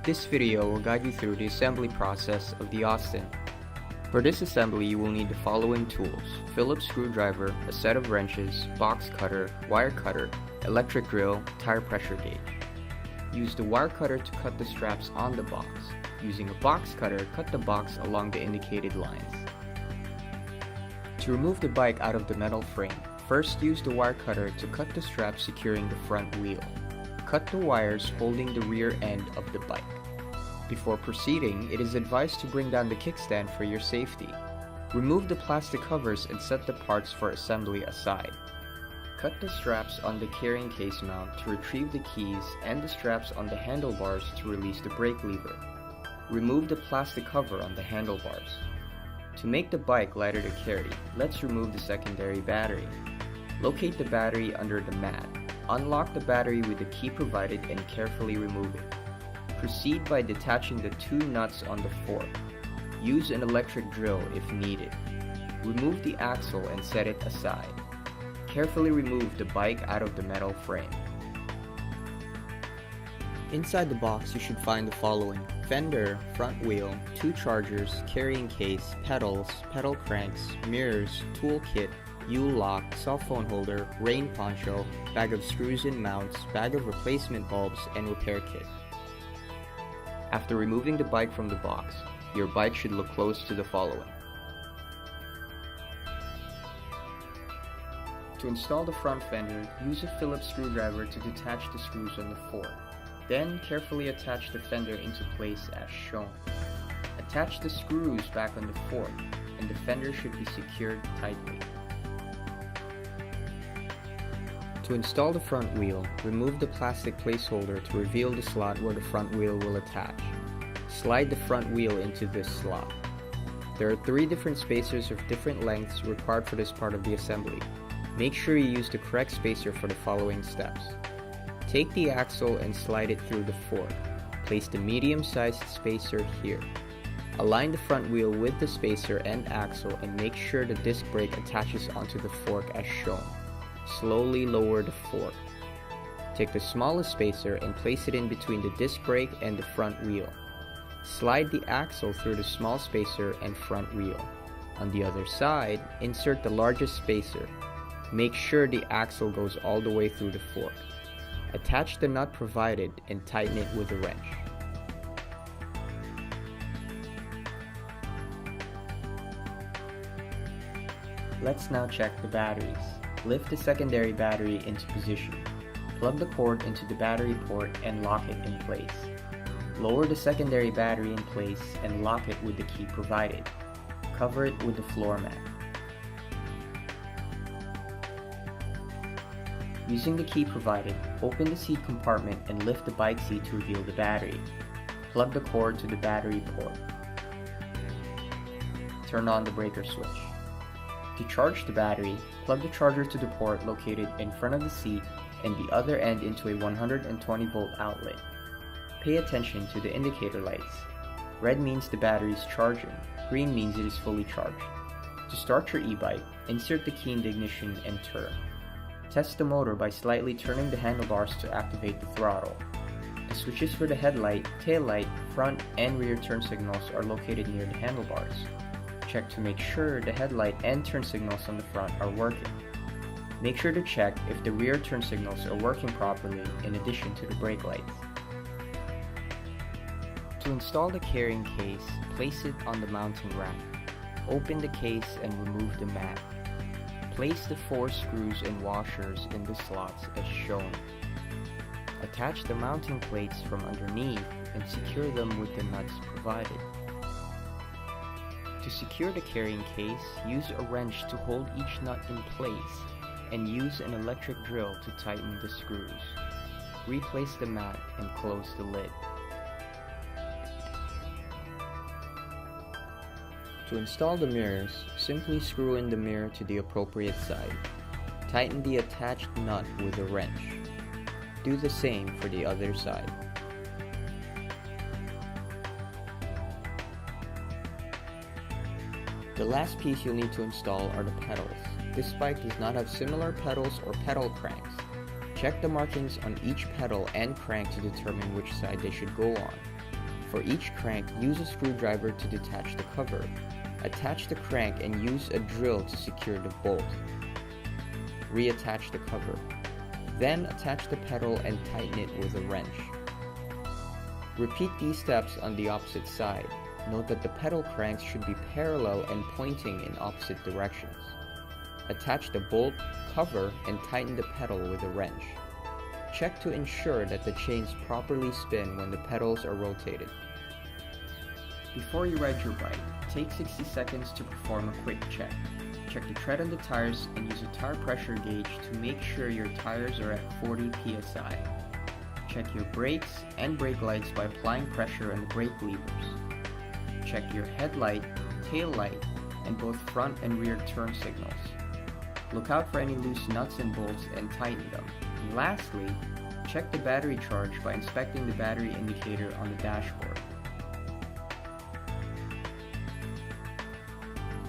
This video will guide you through the assembly process of the Austin. For this assembly, you will need the following tools: Phillips screwdriver, a set of wrenches, box cutter, wire cutter, electric drill, tire pressure gauge. Use the wire cutter to cut the straps on the box. Using a box cutter, cut the box along the indicated lines. To remove the bike out of the metal frame, first use the wire cutter to cut the strap securing the front wheel. Cut the wires holding the rear end of the bike. Before proceeding, it is advised to bring down the kickstand for your safety. Remove the plastic covers and set the parts for assembly aside. Cut the straps on the carrying case mount to retrieve the keys and the straps on the handlebars to release the brake lever. Remove the plastic cover on the handlebars. To make the bike lighter to carry, let's remove the secondary battery. Locate the battery under the mat. Unlock the battery with the key provided and carefully remove it. Proceed by detaching the two nuts on the fork. Use an electric drill if needed. Remove the axle and set it aside. Carefully remove the bike out of the metal frame. Inside the box, you should find the following: fender, front wheel, 2 chargers, carrying case, pedals, pedal cranks, mirrors, toolkit, U-lock, cell phone holder, rain poncho, bag of screws and mounts, bag of replacement bulbs, and repair kit. After removing the bike from the box, your bike should look close to the following. To install the front fender, use a Phillips screwdriver to detach the screws on the fork. Then carefully attach the fender into place as shown. Attach the screws back on the fork, and the fender should be secured tightly. To install the front wheel, remove the plastic placeholder to reveal the slot where the front wheel will attach. Slide the front wheel into this slot. There are 3 different spacers of different lengths required for this part of the assembly. Make sure you use the correct spacer for the following steps. Take the axle and slide it through the fork. Place the medium-sized spacer here. Align the front wheel with the spacer and axle and make sure the disc brake attaches onto the fork as shown. Slowly lower the fork. Take the smallest spacer and place it in between the disc brake and the front wheel. Slide the axle through the small spacer and front wheel. On the other side, insert the largest spacer. Make sure the axle goes all the way through the fork. Attach the nut provided and tighten it with a wrench. Let's now check the batteries. Lift the secondary battery into position. Plug the cord into the battery port and lock it in place. Lower the secondary battery in place and lock it with the key provided. Cover it with the floor mat. Using the key provided, open the seat compartment and lift the bike seat to reveal the battery. Plug the cord to the battery port. Turn on the breaker switch. To charge the battery, plug the charger to the port located in front of the seat and the other end into a 120 volt outlet. Pay attention to the indicator lights. Red means the battery is charging, green means it is fully charged. To start your e-bike, insert the key in the ignition and turn. Test the motor by slightly turning the handlebars to activate the throttle. The switches for the headlight, tail light, front and rear turn signals are located near the handlebars. Check to make sure the headlight and turn signals on the front are working. Make sure to check if the rear turn signals are working properly in addition to the brake lights. To install the carrying case, place it on the mounting rack. Open the case and remove the mat. Place the 4 screws and washers in the slots as shown. Attach the mounting plates from underneath and secure them with the nuts provided. To secure the carrying case, use a wrench to hold each nut in place and use an electric drill to tighten the screws. Replace the mat and close the lid. To install the mirrors, simply screw in the mirror to the appropriate side. Tighten the attached nut with a wrench. Do the same for the other side. The last piece you'll need to install are the pedals. This bike does not have similar pedals or pedal cranks. Check the markings on each pedal and crank to determine which side they should go on. For each crank, use a screwdriver to detach the cover. Attach the crank and use a drill to secure the bolt. Reattach the cover. Then attach the pedal and tighten it with a wrench. Repeat these steps on the opposite side. Note that the pedal cranks should be parallel and pointing in opposite directions. Attach the bolt, cover, and tighten the pedal with a wrench. Check to ensure that the chains properly spin when the pedals are rotated. Before you ride your bike, take 60 seconds to perform a quick check. Check the tread on the tires and use a tire pressure gauge to make sure your tires are at 40 psi. Check your brakes and brake lights by applying pressure on the brake levers. Check your headlight, tail light, and both front and rear turn signals. Look out for any loose nuts and bolts and tighten them. And lastly, check the battery charge by inspecting the battery indicator on the dashboard.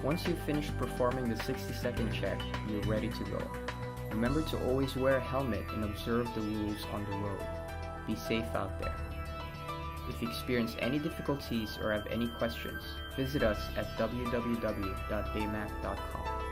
Once you've finished performing the 60-second check, you're ready to go. Remember to always wear a helmet and observe the rules on the road. Be safe out there. If you experience any difficulties or have any questions, visit us at www.daymac.com.